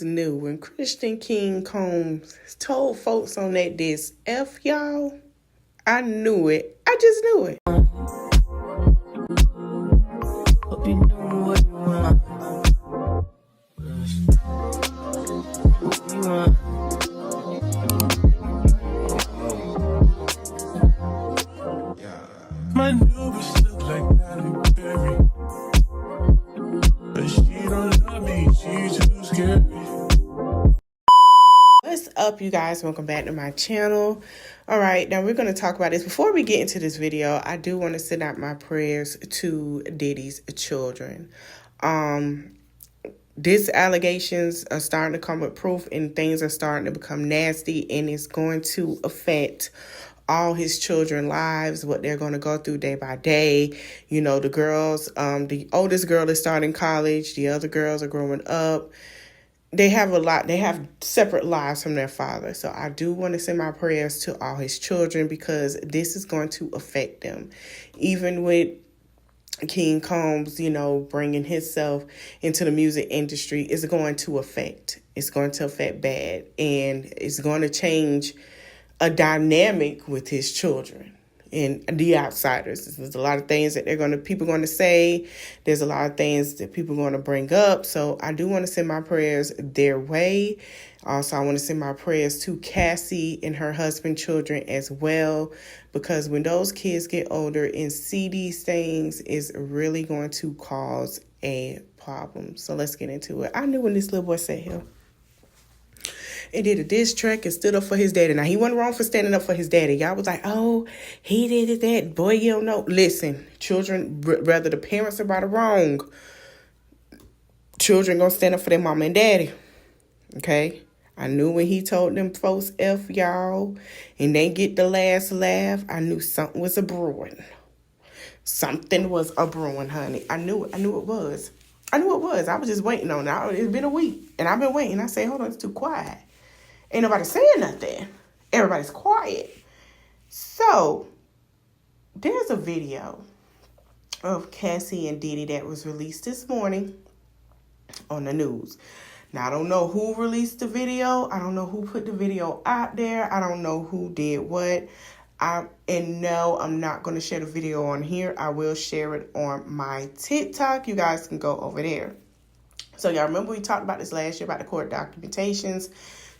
just knew when Christian King Combs told folks on that disc, F y'all, I knew it. I just knew it. Hope you know what you want. What you want. My new bitch look like Halle Berry, but she don't love me, she too scary. What's up, you guys? Welcome back to my channel. All right, now we're going to talk about this. Before we get into this video, I do want to send out my prayers to Diddy's children. These allegations are starting to come with proof, and things are starting to become nasty, and it's going to affect all his children's lives, what they're going to go through day by day. You know, the girls, the oldest girl is starting college. The other girls are growing up. They have separate lives from their father. So I do want to send my prayers to all his children, because this is going to affect them. Even with King Combs, you know, bringing himself into the music industry, is going to affect. It's going to affect bad, and it's going to change a dynamic with his children and the outsiders. There's a lot of things that people going to say. There's a lot of things that people are going to bring up. So I do want to send my prayers their way. Also, I want to send my prayers to Cassie and her husband, children as well, because when those kids get older and see these things, it's really going to cause a problem. So let's get into it. I knew when this little boy sat here and did a diss track and stood up for his daddy. Now, he wasn't wrong for standing up for his daddy. Y'all was like, oh, he did that. Boy, you don't know. Listen, children, whether the parents are right or wrong, children going to stand up for their mama and daddy. Okay? I knew when he told them folks, F y'all, and they get the last laugh, I knew something was a brewing. Something was a brewing, honey. I knew it was. I knew it was. I was just waiting on it. It's been a week, and I've been waiting. I say, hold on, it's too quiet. Ain't nobody saying nothing. Everybody's quiet. So, there's a video of Cassie and Diddy that was released this morning on the news. Now, I don't know who released the video. I don't know who put the video out there. I don't know who did what. No, I'm not going to share the video on here. I will share it on my TikTok. You guys can go over there. So, y'all remember we talked about this last year about the court documentations.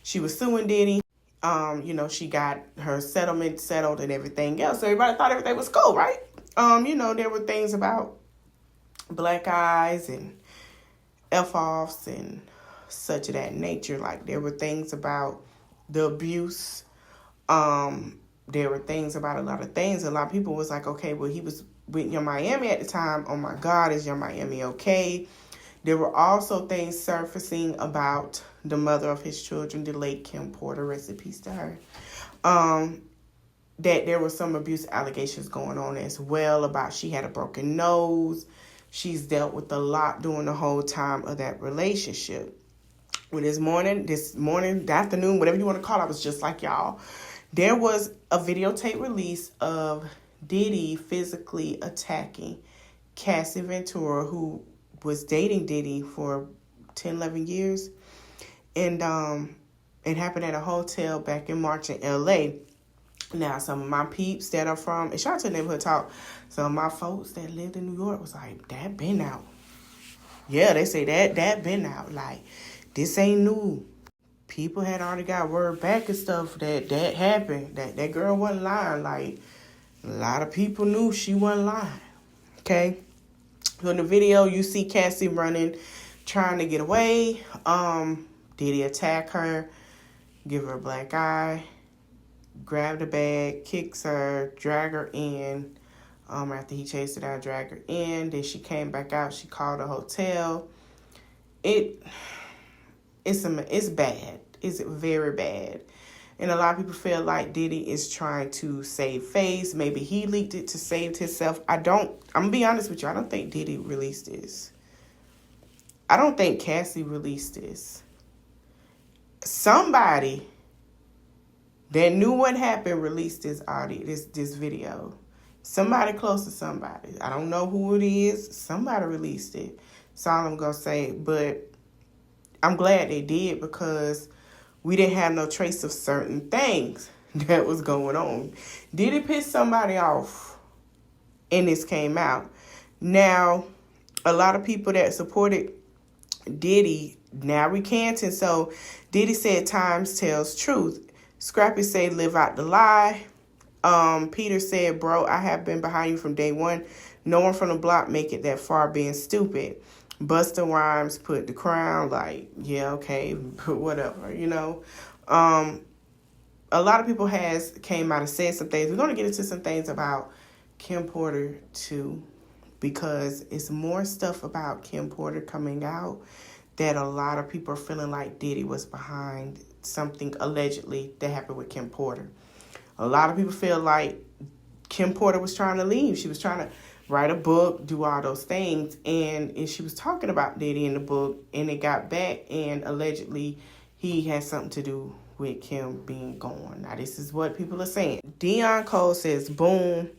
She was suing Diddy. You know, she got her settlement settled and everything else. So everybody thought everything was cool, right? You know, there were things about black eyes and F-offs and such of that nature. Like, there were things about the abuse. There were things about a lot of things. A lot of people was like, okay, well, he was with Young Miami at the time. Oh, my God, is Young Miami okay? There were also things surfacing about the mother of his children, the late Kim Porter, rest in peace to her, that there were some abuse allegations going on as well, about she had a broken nose. She's dealt with a lot during the whole time of that relationship. Well, this morning, the afternoon, whatever you want to call it, I was just like y'all. There was a videotape release of Diddy physically attacking Cassie Ventura, who was dating Diddy for 10, 11 years. And it happened at a hotel back in March in L.A. Now, some of my peeps that are from, and shout out to Neighborhood Talk, some of my folks that lived in New York was like, that been out. Yeah, they say that been out. Like, this ain't new. People had already got word back and stuff that happened. That girl wasn't lying. Like, a lot of people knew she wasn't lying. Okay? So in the video, you see Cassie running, trying to get away. Diddy attack her, give her a black eye, grab the bag, kicks her, drag her in. After he chased her down, drag her in. Then she came back out. She called a hotel. It's bad. It's very bad. And a lot of people feel like Diddy is trying to save face. Maybe he leaked it to save himself. I'm going to be honest with you. I don't think Diddy released this. I don't think Cassie released this. Somebody that knew what happened released this audio, this video. Somebody close to somebody. I don't know who it is. Somebody released it. That's all I'm going to say. But I'm glad they did, because we didn't have no trace of certain things that was going on. Did it piss somebody off? And this came out. Now, a lot of people that supported Diddy now recanting. So Diddy said times tells truth. Scrappy said live out the lie. Peter said, bro, I have been behind you from day one. No one from the block make it that far being stupid. Busta Rhymes put the crown, like, yeah, okay, whatever, you know. A lot of people came out and said some things. We're going to get into some things about Kim Porter too, because it's more stuff about Kim Porter coming out that a lot of people are feeling like Diddy was behind something allegedly that happened with Kim Porter. A lot of people feel like Kim Porter was trying to leave. She was trying to write a book, do all those things, and she was talking about Diddy in the book, and it got back, and allegedly he had something to do with Kim being gone. Now, this is what people are saying. Deion Cole says, boom.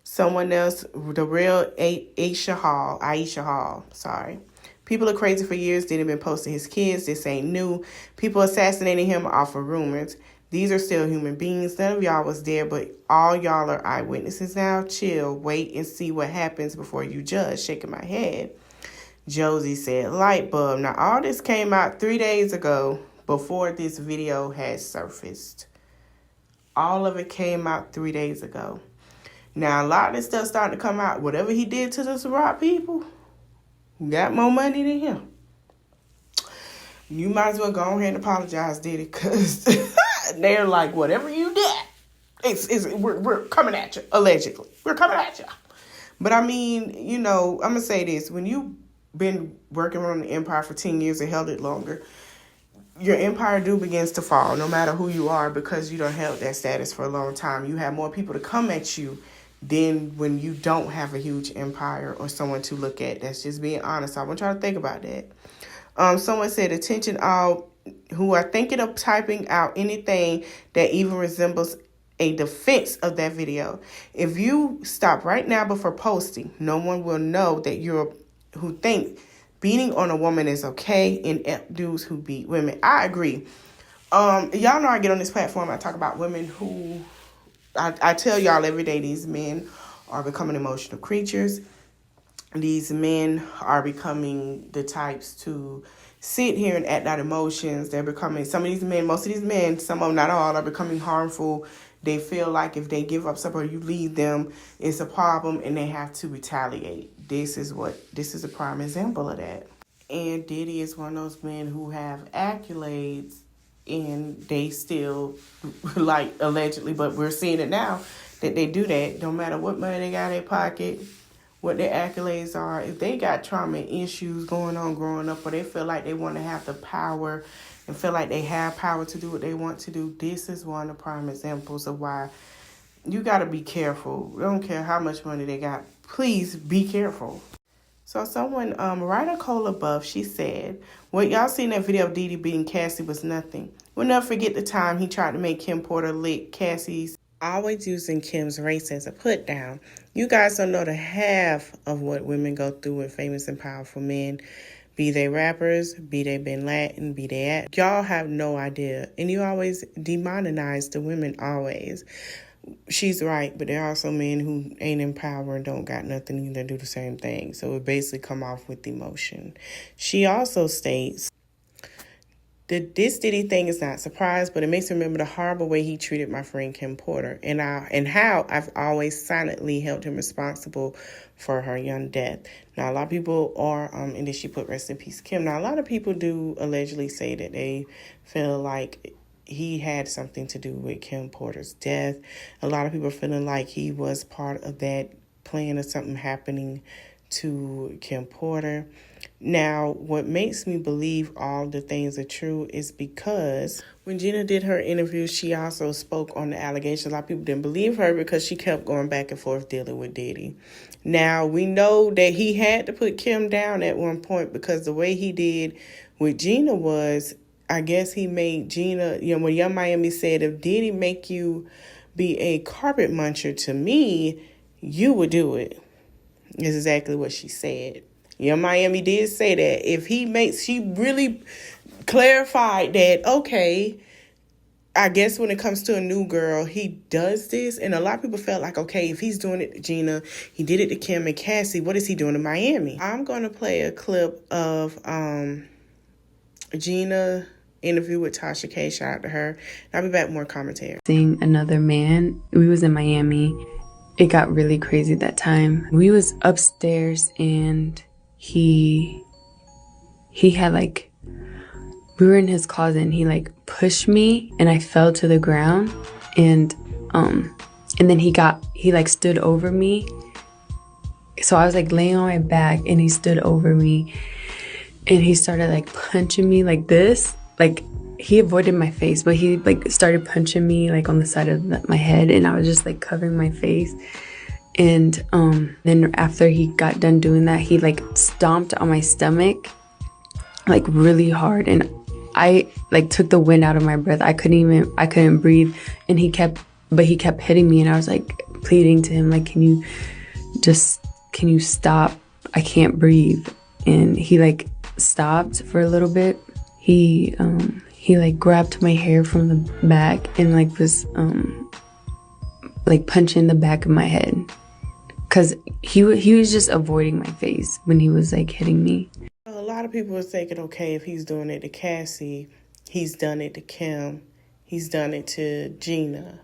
Someone else, the real Aisha Hall, sorry. People are crazy for years. Diddy been posting his kids. This ain't new. People assassinating him off of rumors. These are still human beings. None of y'all was there, but all y'all are eyewitnesses now. Chill. Wait and see what happens before you judge. Shaking my head. Josie said, light bulb. Now, all this came out 3 days ago before this video had surfaced. All of it came out 3 days ago. Now, a lot of this stuff starting to come out. Whatever he did to the Ciroc people, got more money than him. You might as well go ahead and apologize, Diddy, because they're like, whatever you did, we're coming at you, allegedly. We're coming at you. But I mean, you know, I'm going to say this. When you've been working on the empire for 10 years and held it longer, your empire begins to fall, no matter who you are, because you don't held that status for a long time. You have more people to come at you than when you don't have a huge empire or someone to look at. That's just being honest. I want y'all to think about that. Someone said, attention all who are thinking of typing out anything that even resembles a defense of that video. If you stop right now before posting, no one will know that you're who think beating on a woman is okay, and dudes who beat women. I agree. Y'all know I get on this platform, I talk about women who, I tell y'all every day, these men are becoming emotional creatures. These men are becoming the types to sit here and act out emotions. They're becoming, some of these men, most of these men, some of them, not all, are becoming harmful. They feel like if they give up something or you leave them, it's a problem and they have to retaliate. This is a prime example of that. And Diddy is one of those men who have accolades and they still, like, allegedly, but we're seeing it now, that they do that. No matter what money they got in their pocket, what their accolades are, if they got trauma and issues going on growing up, or they feel like they want to have the power and feel like they have power to do what they want to do, this is one of the prime examples of why you got to be careful. I don't care how much money they got. Please be careful. So someone, Ryder Cole above, she said, what y'all seen that video of Diddy beating Cassie was nothing. We'll never forget the time he tried to make Kim Porter lick Cassie's, always using Kim's race as a put down. You guys don't know the half of what women go through with famous and powerful men. Be they rappers, be they been Latin, be they at. Y'all have no idea. And you always demonize the women always. She's right, but there are also men who ain't in power and don't got nothing either, do the same thing. So it basically come off with emotion. She also states that this Diddy thing is not surprise, but it makes me remember the horrible way he treated my friend Kim Porter and how I've always silently held him responsible for her young death. Now, a lot of people are, and then she put rest in peace, Kim. Now, a lot of people do allegedly say that they feel like he had something to do with Kim Porter's death. A lot of people are feeling like he was part of that plan of something happening to Kim Porter. Now, what makes me believe all the things are true is because when Gina did her interview, she also spoke on the allegations. A lot of people didn't believe her because she kept going back and forth dealing with Diddy. Now, we know that he had to put Kim down at one point because the way he did with Gina was, I guess he made Gina, when Young Miami said, if Diddy make you be a carpet muncher to me, you would do it. Is exactly what she said. Yeah, Miami did say that. If he makes, she really clarified that, okay, I guess when it comes to a new girl, he does this. And a lot of people felt like, okay, if he's doing it to Gina, he did it to Kim and Cassie, what is he doing to Miami? I'm going to play a clip of Gina interview with Tasha K. Shout out to her. I'll be back with more commentary. Seeing another man. We was in Miami. It got really crazy that time. We was upstairs and he had like, we were in his closet and he like pushed me and I fell to the ground and then he like stood over me. So I was like laying on my back and he stood over me and he started like punching me like this. Like he avoided my face, but he like started punching me like on the side of my head and I was just like covering my face. And then after he got done doing that, he like stomped on my stomach like really hard and I like took the wind out of my breath. I couldn't breathe and he kept hitting me and I was like pleading to him like, can you stop? I can't breathe. And he like stopped for a little bit. He like grabbed my hair from the back and like was like punching the back of my head. Cause he was just avoiding my face when he was like hitting me. A lot of people are thinking, okay, if he's doing it to Cassie, he's done it to Kim, he's done it to Gina.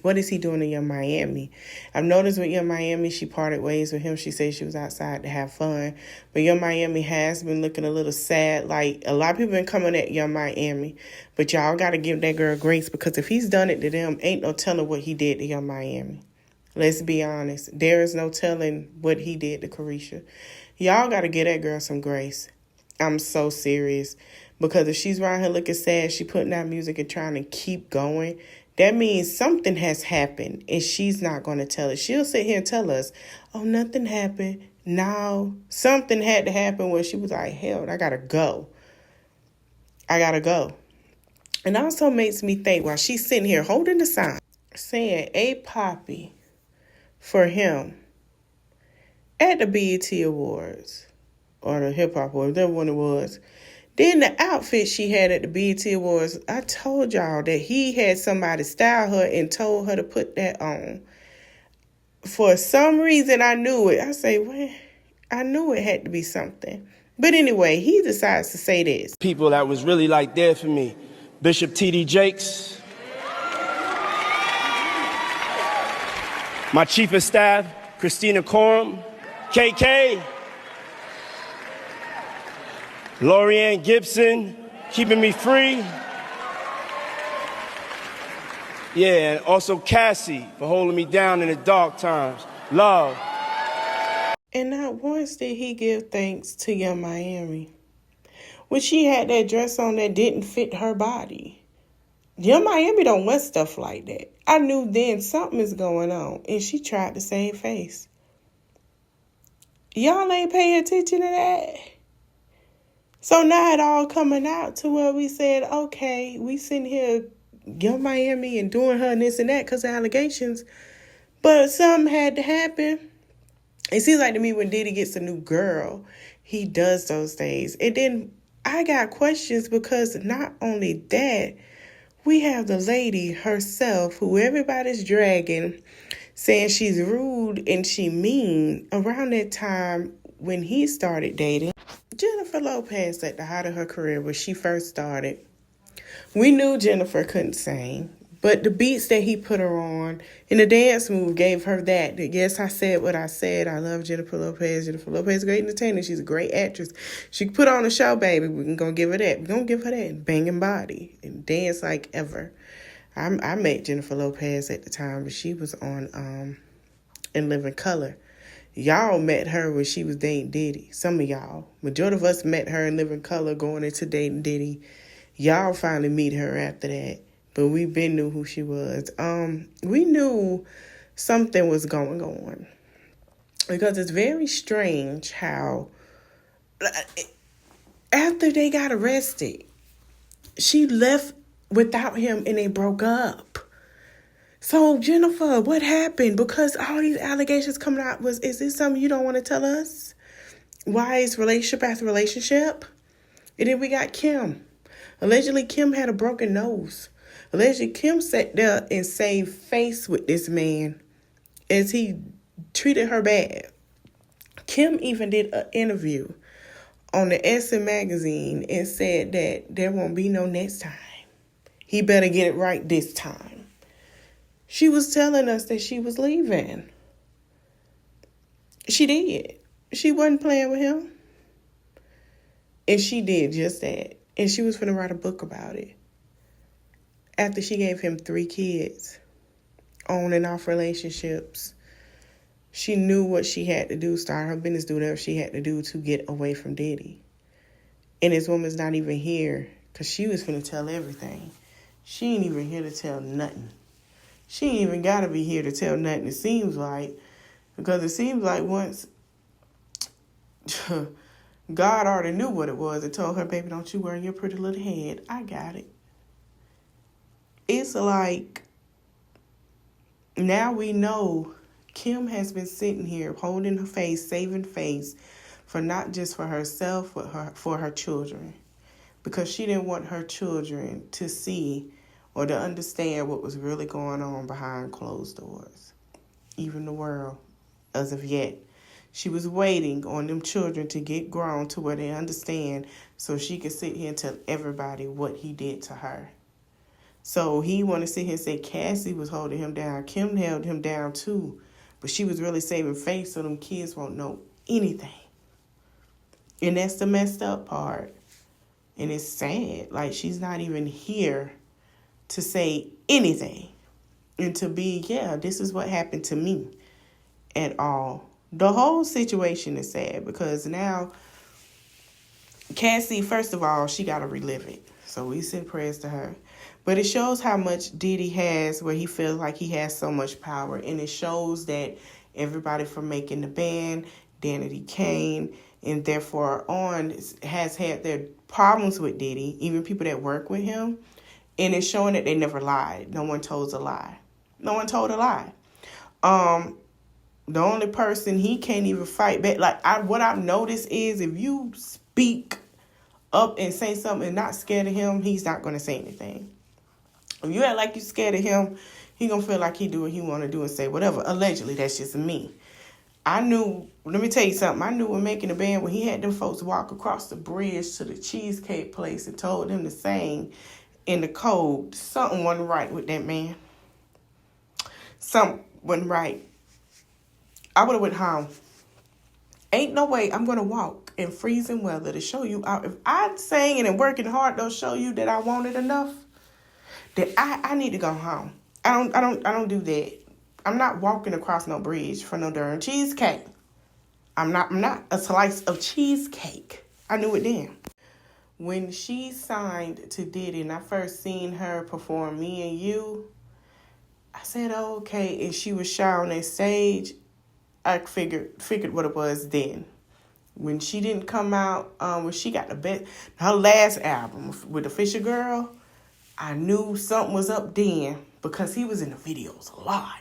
What is he doing to Young Miami? I've noticed with Young Miami, she parted ways with him. She said she was outside to have fun. But Young Miami has been looking a little sad. Like, a lot of people been coming at Young Miami. But y'all got to give that girl grace because if he's done it to them, ain't no telling what he did to Young Miami. Let's be honest. There is no telling what he did to Carisha. Y'all got to give that girl some grace. I'm so serious. Because if she's around here looking sad, she putting out music and trying to keep going, that means something has happened and she's not going to tell us. She'll sit here and tell us, oh, nothing happened. No, something had to happen where she was like, hell, I got to go. And also makes me think while she's sitting here holding the sign, saying A Poppy for him at the BET Awards or the Hip Hop Awards, whatever one it was. Then the outfit she had at the BET Awards, I told y'all that he had somebody style her and told her to put that on. For some reason, I knew it. I say, well, I knew it had to be something. But anyway, he decides to say this. People that was really like there for me. Bishop T.D. Jakes. My chief of staff, Christina Coram. KK. Lorianne Gibson, keeping me free. Yeah, and also Cassie for holding me down in the dark times. Love. And not once did he give thanks to Young Miami. When she had that dress on that didn't fit her body. Young Miami don't wear stuff like that. I knew then something is going on. And she tried to save face. Y'all ain't paying attention to that. So now it all coming out to where we said, okay, we sitting here, Young Miami and doing her and this and that because of allegations. But something had to happen. It seems like to me when Diddy gets a new girl, he does those things. And then I got questions because not only that, we have the lady herself who everybody's dragging, saying she's rude and she mean around that time when he started dating. Jennifer Lopez at the height of her career when she first started. We knew Jennifer couldn't sing, but the beats that he put her on and the dance move gave her that. Yes, I said what I said. I love Jennifer Lopez. Jennifer Lopez is a great entertainer. She's a great actress. She can put on a show, baby. We're going to give her that. We're going to give her that banging body and dance like ever. I met Jennifer Lopez at the time, but she was on In Living Color. Y'all met her when she was dating Diddy. Some of y'all. Majority of us met her in Living Color going into dating Diddy. Y'all finally meet her after that. But we been knew who she was. We knew something was going on. Because it's very strange how after they got arrested, she left without him and they broke up. So, Jennifer, what happened? Because all these allegations coming out, is this something you don't want to tell us? Why is relationship after relationship? And then we got Kim. Allegedly, Kim had a broken nose. Allegedly, Kim sat there and saved face with this man as he treated her bad. Kim even did an interview on the SM magazine and said that there won't be no next time. He better get it right this time. She was telling us that she was leaving. She did. She wasn't playing with him. And she did just that. And she was finna write a book about it. After she gave him 3 kids, on and off relationships, she knew what she had to do, start her business, do whatever she had to do to get away from Diddy. And this woman's not even here because she was finna tell everything. She ain't even here to tell nothing. She ain't even got to be here to tell nothing, it seems like. Because it seems like once God already knew what it was and told her, baby, don't you worry your pretty little head. I got it. It's like, now we know Kim has been sitting here holding her face, saving face, for not just for herself, but for her children. Because she didn't want her children to see or to understand what was really going on behind closed doors. Even the world, as of yet. She was waiting on them children to get grown to where they understand so she could sit here and tell everybody what he did to her. So he want to sit here and say Cassie was holding him down. Kim held him down too. But she was really saving face so them kids won't know anything. And that's the messed up part. And it's sad. Like, she's not even here to say anything. And to be, yeah, this is what happened to me at all. The whole situation is sad because now Cassie, first of all, she got to relive it. So we send prayers to her. But it shows how much Diddy has where he feels like he has so much power. And it shows that everybody from Making the Band, Danity Kane, and therefore on has had their problems with Diddy, even people that work with him. And it's showing that they never lied. No one told a lie. No one told a lie. The only person he can't even fight back. Like, what I've noticed is if you speak up and say something and not scared of him, he's not going to say anything. If you act like you're scared of him, he going to feel like he do what he want to do and say whatever. Allegedly, that's just me. I knew, let me tell you something. I knew when Making the Band, when he had them folks walk across the bridge to the cheesecake place and told them to sing in the code, something wasn't right with that man. Something wasn't right. I would have went home. Ain't no way I'm going to walk in freezing weather to show you out. If I'm singing and working hard, don't show you that I want it enough, that I need to go home. I don't do that. I'm not walking across no bridge for no darn cheesecake. I'm not a slice of cheesecake. I knew it then. When she signed to Diddy and I first seen her perform Me and You, I said, oh, okay. And she was shy on that stage. I figured what it was then. When she didn't come out, when she got her last album with the Fisher Girl, I knew something was up then because he was in the videos a lot.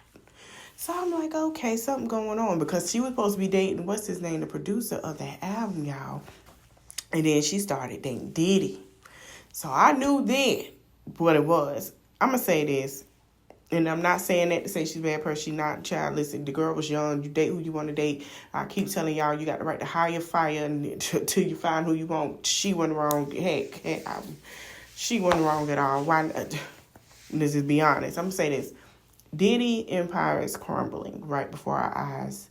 So I'm like, okay, something going on because she was supposed to be dating, what's his name, the producer of that album, y'all. And then she started dating Diddy. So I knew then what it was. I'm going to say this. And I'm not saying that to say she's a bad person. She's not. Child, listen, the girl was young. You date who you want to date. I keep telling y'all, you got the right to hire fire until you find who you want. She wasn't wrong. Heck, she wasn't wrong at all. Why? Let's just be honest. I'm going to say this. Diddy empire is crumbling right before our eyes.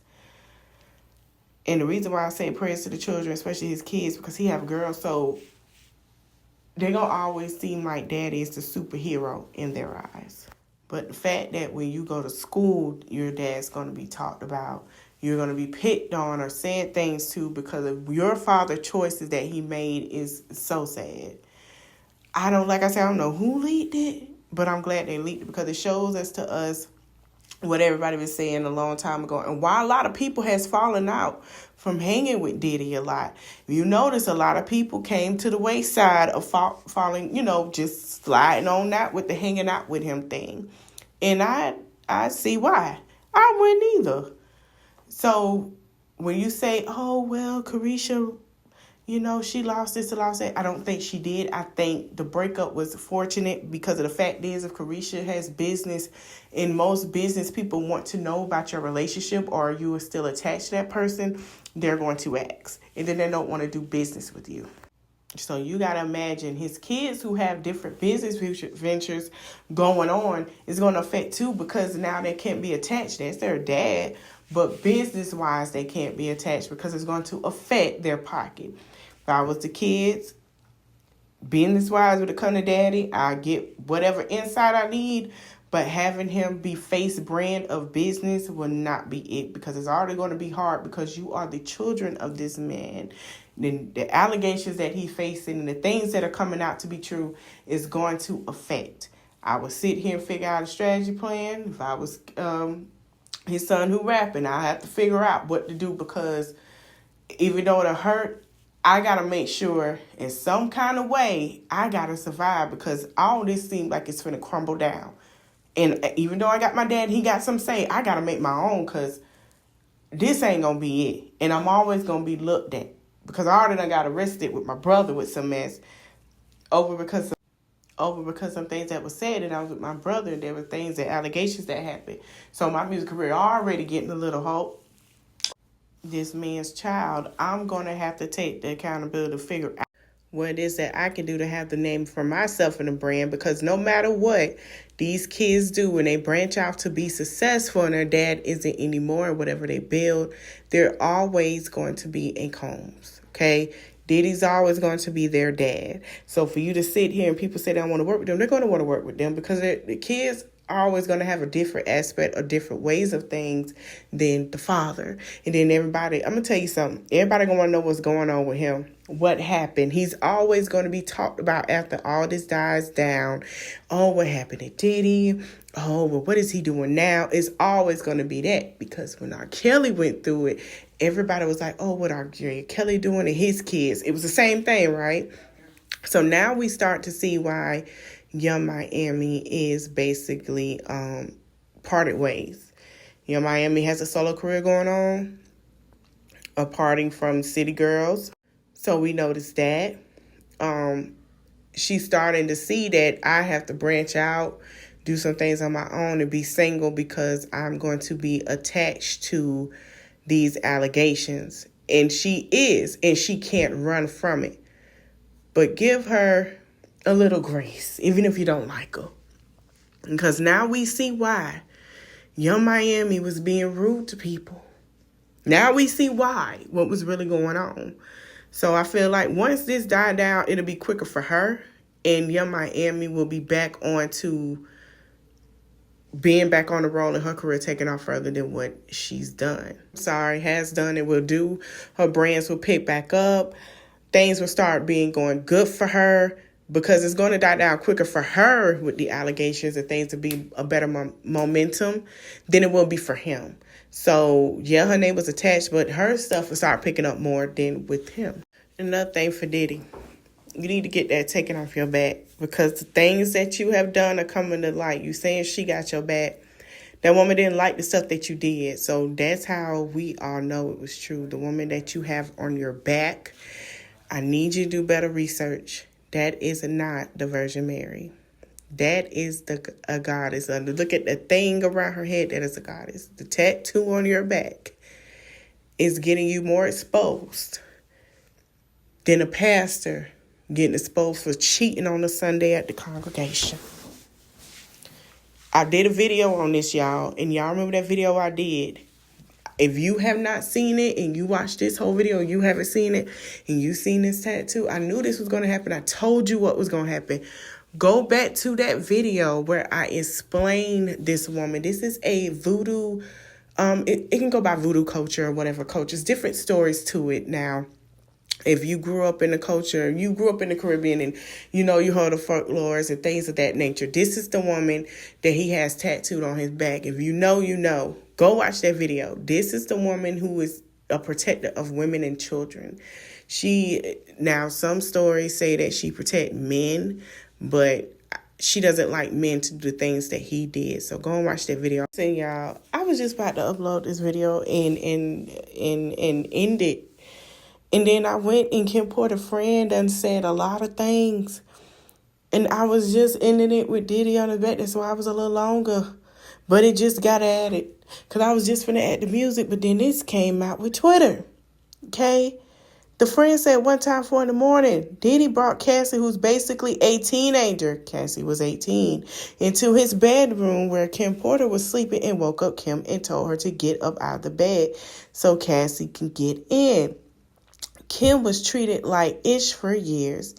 And the reason why I say prayers to the children, especially his kids, because he have girls, so they're going to always seem like daddy is the superhero in their eyes. But the fact that when you go to school, your dad's going to be talked about, you're going to be picked on or said things to because of your father's choices that he made is so sad. I don't know who leaked it, but I'm glad they leaked it because it shows us what everybody was saying a long time ago. And why a lot of people has fallen out from hanging with Diddy a lot. You notice a lot of people came to the wayside of falling, just sliding on that with the hanging out with him thing. And I see why. I wouldn't either. So when you say, oh, well, Carisha, she lost this and lost that, I don't think she did. I think the breakup was fortunate because of the fact is if Carisha has business and most business people want to know about your relationship or you are still attached to that person, they're going to ask. And then they don't want to do business with you. So you got to imagine his kids who have different business ventures going on is going to affect too because now they can't be attached. That's their dad. But business-wise, they can't be attached because it's going to affect their pocket. If I was the kids, business-wise, with it come to daddy, I get whatever insight I need. But having him be face brand of business will not be it because it's already going to be hard because you are the children of this man. Then the allegations that he's facing and the things that are coming out to be true is going to affect. I would sit here and figure out a strategy plan. If I was his son who rapping, I have to figure out what to do because even though it'll hurt, I got to make sure in some kind of way I got to survive because all this seems like it's finna crumble down. And even though I got my dad, he got some say, I got to make my own because this ain't going to be it. And I'm always going to be looked at because I already done got arrested with my brother with some mess because some things that were said and I was with my brother and there were things and allegations that happened. So my music career already getting a little hope. This man's child, I'm going to have to take the accountability to figure out what it is that I can do to have the name for myself in the brand because no matter what these kids do when they branch out to be successful and their dad isn't anymore, whatever they build, they're always going to be in Combs, okay? Diddy's always going to be their dad. So for you to sit here and people say they don't want to work with them, they're going to want to work with them because the kids are always going to have a different aspect or different ways of things than the father. And then everybody, I'm going to tell you something. Everybody going to want to know what's going on with him. What happened? He's always going to be talked about after all this dies down. Oh, what happened to Diddy? Oh, well, what is he doing now? It's always going to be that because when R. Kelly went through it, everybody was like, oh, what R. Kelly doing to his kids? It was the same thing, right? So now we start to see why Young Miami is basically parted ways. Young Miami has a solo career going on, parting from City Girls. So we noticed that. She's starting to see that I have to branch out, do some things on my own and be single because I'm going to be attached to these allegations. And she is, and she can't run from it. But give her a little grace, even if you don't like her. Because now we see why Young Miami was being rude to people. Now we see why, what was really going on. So I feel like once this died down, it'll be quicker for her. And Young Miami will be back on to being back on the roll in her career, taking off further than what she's done. Has done and will do. Her brands will pick back up. Things will start being going good for her because it's going to die down quicker for her with the allegations and things to be a better momentum than it will be for him. So, yeah, her name was attached, but her stuff will start picking up more than with him. Another thing for Diddy, you need to get that taken off your back because the things that you have done are coming to light. You saying she got your back. That woman didn't like the stuff that you did. So that's how we all know it was true. The woman that you have on your back, I need you to do better research. That is not the Virgin Mary. That is a goddess. Look at the thing around her head. That is a goddess. The tattoo on your back is getting you more exposed than a pastor getting exposed for cheating on a Sunday at the congregation. I did a video on this, y'all. And y'all remember that video I did. If you have not seen it and you watched this whole video and you haven't seen it and you seen this tattoo, I knew this was going to happen. I told you what was going to happen. Go back to that video where I explain this woman. This is a voodoo. It can go by voodoo culture or whatever culture. There's different stories to it now. If you grew up in the culture, you grew up in the Caribbean and, you heard of folklores and things of that nature. This is the woman that he has tattooed on his back. If you know, you know. Go watch that video. This is the woman who is a protector of women and children. Now some stories say that she protect men, but she doesn't like men to do the things that he did. So go and watch that video. Saying y'all, I was just about to upload this video and end it. And then I went and Kim Porter's friend done said a lot of things. And I was just ending it with Diddy on the back. That's why I was a little longer. But it just got added. Because I was just finna add the music. But then this came out with Twitter. Okay? The friend said one time 4 a.m, Diddy brought Cassie, who's basically a teenager, Cassie was 18, into his bedroom where Kim Porter was sleeping and woke up Kim and told her to get up out of the bed so Cassie can get in. Kim was treated like ish for years.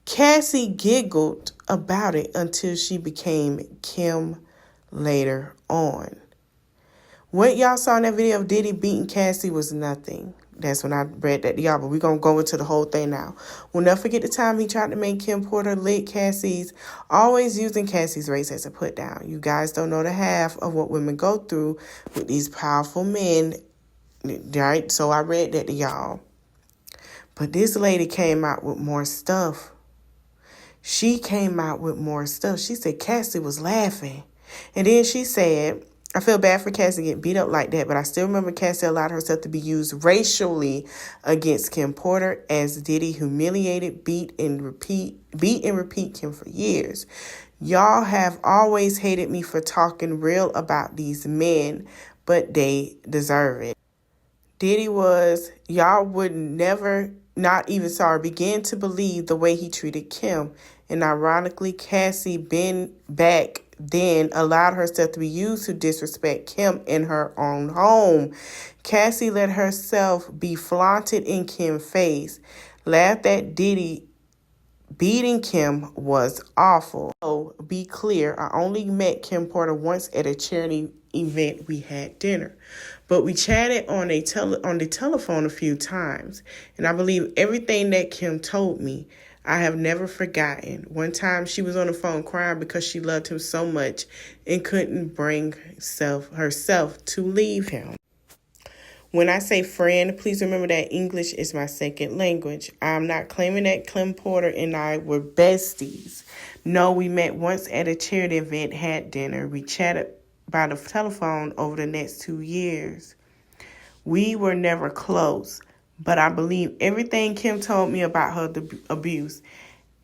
Cassie giggled about it until she became Kim later on. What y'all saw in that video of Diddy beating Cassie was nothing. That's when I read that to y'all, but we're going to go into the whole thing now. We'll never forget the time he tried to make Kim Porter lick Cassie's, always using Cassie's race as a put down. You guys don't know the half of what women go through with these powerful men, right? So I read that to y'all. But this lady came out with more stuff. She came out with more stuff. She said Cassie was laughing. And then she said, I feel bad for Cassie to get beat up like that, but I still remember Cassie allowed herself to be used racially against Kim Porter as Diddy humiliated, beat and repeat Kim for years. Y'all have always hated me for talking real about these men, but they deserve it. Diddy was, y'all would never, not even sorry, begin to believe the way he treated Kim. And ironically, Cassie been back then allowed herself to be used to disrespect Kim in her own home. Cassie let herself be flaunted in Kim's face, laughed at Diddy. Beating Kim was awful. So be clear, I only met Kim Porter once at a charity event. We had dinner, but we chatted on the telephone a few times, and I believe everything that Kim told me. I have never forgotten. One time she was on the phone crying because she loved him so much and couldn't bring herself to leave him. When I say friend, please remember that English is my second language. I'm not claiming that Kim Porter and I were besties. No, we met once at a charity event, had dinner. We chatted by the telephone over the next 2 years. We were never close. But I believe everything Kim told me about her abuse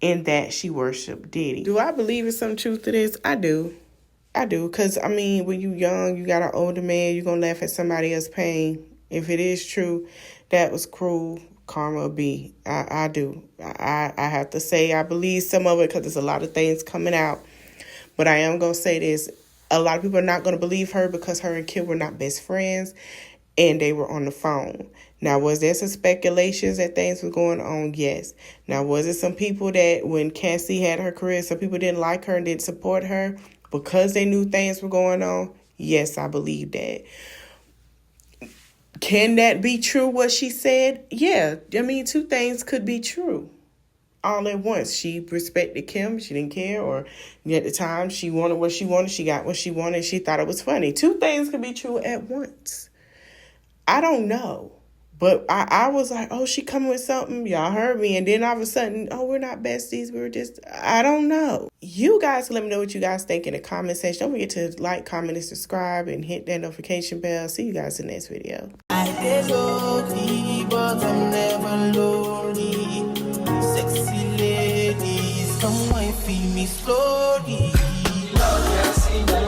and that she worshiped Diddy. Do I believe in some truth to this? I do. Because, I mean, when you young, you got an older man, you're going to laugh at somebody else's pain. If it is true, that was cruel. Karma will be. I do. I have to say I believe some of it because there's a lot of things coming out. But I am going to say this. A lot of people are not going to believe her because her and Kim were not best friends and they were on the phone. Now, was there some speculations that things were going on? Yes. Now, was it some people that when Cassie had her career, some people didn't like her and didn't support her because they knew things were going on? Yes, I believe that. Can that be true, what she said? Yeah. I mean, two things could be true all at once. She respected Kim. She didn't care. Or at the time, she wanted what she wanted. She got what she wanted. She thought it was funny. Two things could be true at once. I don't know. But I was like, oh, she coming with something. Y'all heard me. And then all of a sudden, oh, we're not besties. We were just, I don't know. You guys let me know what you guys think in the comment section. Don't forget to like, comment, and subscribe. And hit that notification bell. See you guys in the next video. I get lonely, but I'm never lonely. Sexy ladies, come and feel me slowly. Love,